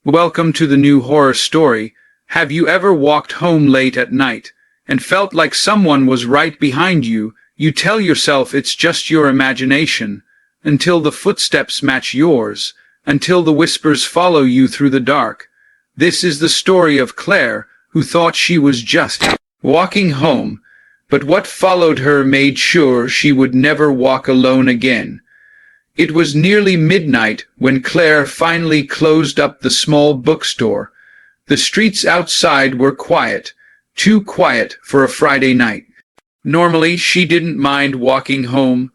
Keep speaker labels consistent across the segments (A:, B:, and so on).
A: Welcome to the new horror story. Have you ever walked home late at night and felt like someone was right behind you? You tell yourself it's just your imagination, until the footsteps match yours, until the whispers follow you through the dark. This is the story of Claire, who thought she was just walking home, but what followed her made sure she would never walk alone again. It was nearly midnight when Claire finally closed up the small bookstore. The streets outside were quiet, too quiet for a Friday night. Normally, she didn't mind walking home.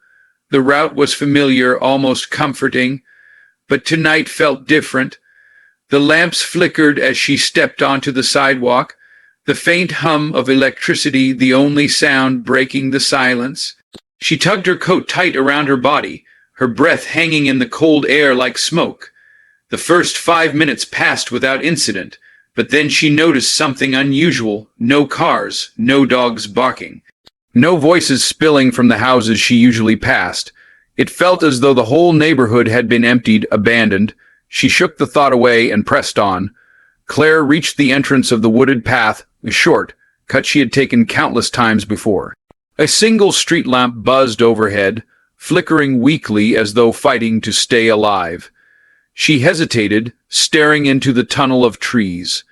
A: The route was familiar, almost comforting, but tonight felt different. The lamps flickered as she stepped onto the sidewalk, the faint hum of electricity the only sound breaking the silence. She tugged her coat tight around her body, her breath hanging in the cold air like smoke. The first 5 minutes passed without incident, but then she noticed something unusual. No cars, no dogs barking, no voices spilling from the houses she usually passed. It felt as though the whole neighborhood had been emptied, abandoned. She shook the thought away and pressed on. Claire reached the entrance of the wooded path, a short cut she had taken countless times before. A single street lamp buzzed overhead, flickering weakly as though fighting to stay alive. She hesitated, staring into the tunnel of trees.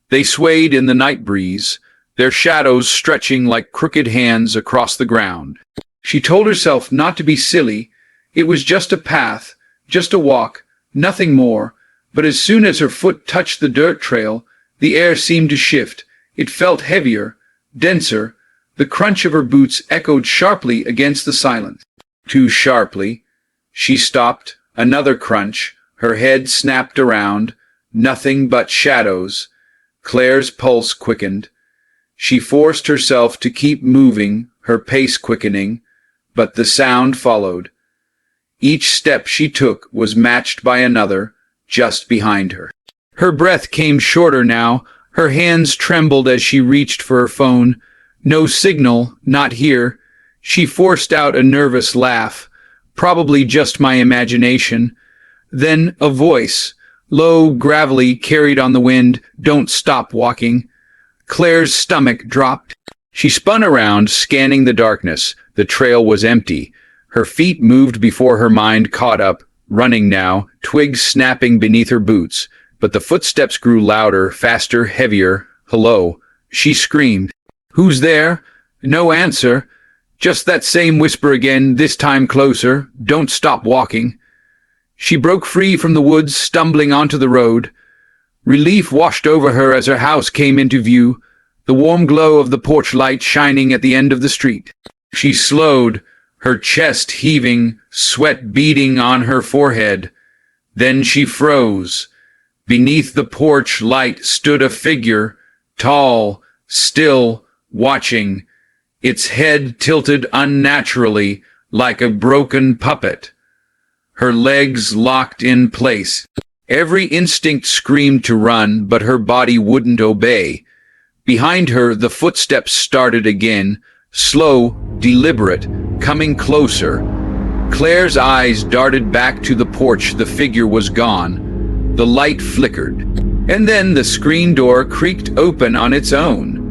A: They swayed in the night breeze, their shadows stretching like crooked hands across the ground. She told herself not to be silly. It was just a path, just a walk, nothing more. But as soon as her foot touched the dirt trail, the air seemed to shift. It felt heavier, denser. The crunch of her boots echoed sharply against the silence. Too sharply. She stopped. Another crunch. Her head snapped around. Nothing but shadows. Claire's pulse quickened. She forced herself to keep moving, her pace quickening, but the sound followed. Each step she took was matched by another, just behind her. Her breath came shorter now. Her hands trembled as she reached for her phone. No signal, not here. She forced out a nervous laugh. Probably just my imagination. Then a voice, low, gravelly, carried on the wind. Don't stop walking. Claire's stomach dropped. She spun around, scanning the darkness. The trail was empty. Her feet moved before her mind caught up, running now, twigs snapping beneath her boots. But the footsteps grew louder, faster, heavier. Hello, she screamed. Who's there? No answer. Just that same whisper again, this time closer. Don't stop walking. She broke free from the woods, stumbling onto the road. Relief washed over her as her house came into view, the warm glow of the porch light shining at the end of the street. She slowed, her chest heaving, sweat beading on her forehead. Then she froze. Beneath the porch light stood a figure, tall, still, watching, its head tilted unnaturally like a broken puppet. Her legs locked in place. Every instinct screamed to run, but her body wouldn't obey. Behind her, the footsteps started again, slow, deliberate, coming closer. Claire's eyes darted back to the porch. The figure was gone. The light flickered. And then the screen door creaked open on its own.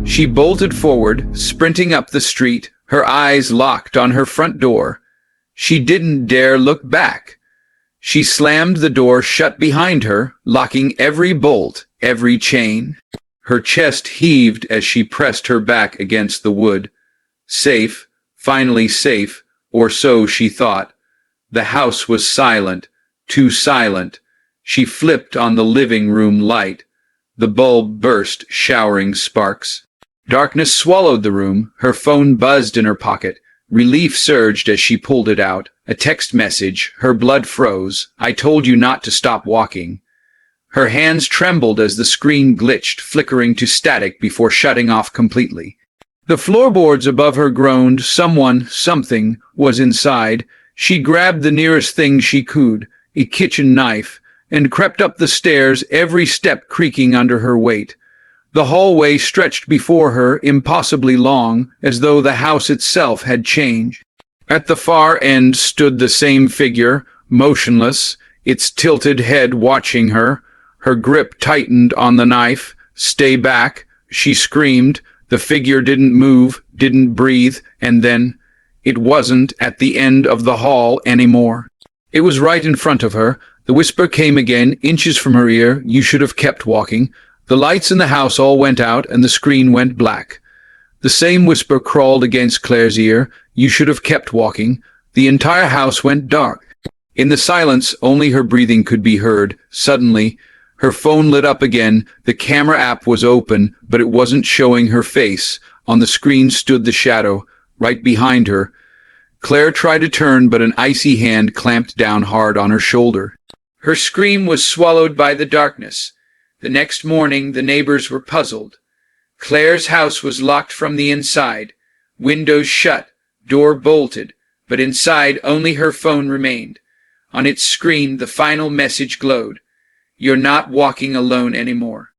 A: She bolted forward, sprinting up the street, her eyes locked on her front door. She didn't dare look back. She slammed the door shut behind her, locking every bolt, every chain. Her chest heaved as she pressed her back against the wood. Safe, finally safe, or so she thought. The house was silent, too silent. She flipped on the living room light. The bulb burst, showering sparks. Darkness swallowed the room. Her phone buzzed in her pocket. Relief surged as she pulled it out. A text message. Her blood froze. I told you not to stop walking. Her hands trembled as the screen glitched, flickering to static before shutting off completely. The floorboards above her groaned. Someone, something, was inside. She grabbed the nearest thing she could, a kitchen knife, and crept up the stairs, every step creaking under her weight. The hallway stretched before her, impossibly long, as though the house itself had changed. At the far end stood the same figure, motionless, its tilted head watching her. Her grip tightened on the knife. "Stay back," she screamed. The figure didn't move, didn't breathe, and then it wasn't at the end of the hall anymore. It was right in front of her. The whisper came again, inches from her ear. "You should have kept walking." The lights in the house all went out, and the screen went black. The same whisper crawled against Claire's ear. "You should have kept walking." The entire house went dark. In the silence, only her breathing could be heard. Suddenly, her phone lit up again. The camera app was open, but it wasn't showing her face. On the screen stood the shadow, right behind her. Claire tried to turn, but an icy hand clamped down hard on her shoulder. Her scream was swallowed by the darkness. The next morning, the neighbors were puzzled. Claire's house was locked from the inside, windows shut, door bolted, but inside only her phone remained. On its screen, the final message glowed: "You're not walking alone anymore."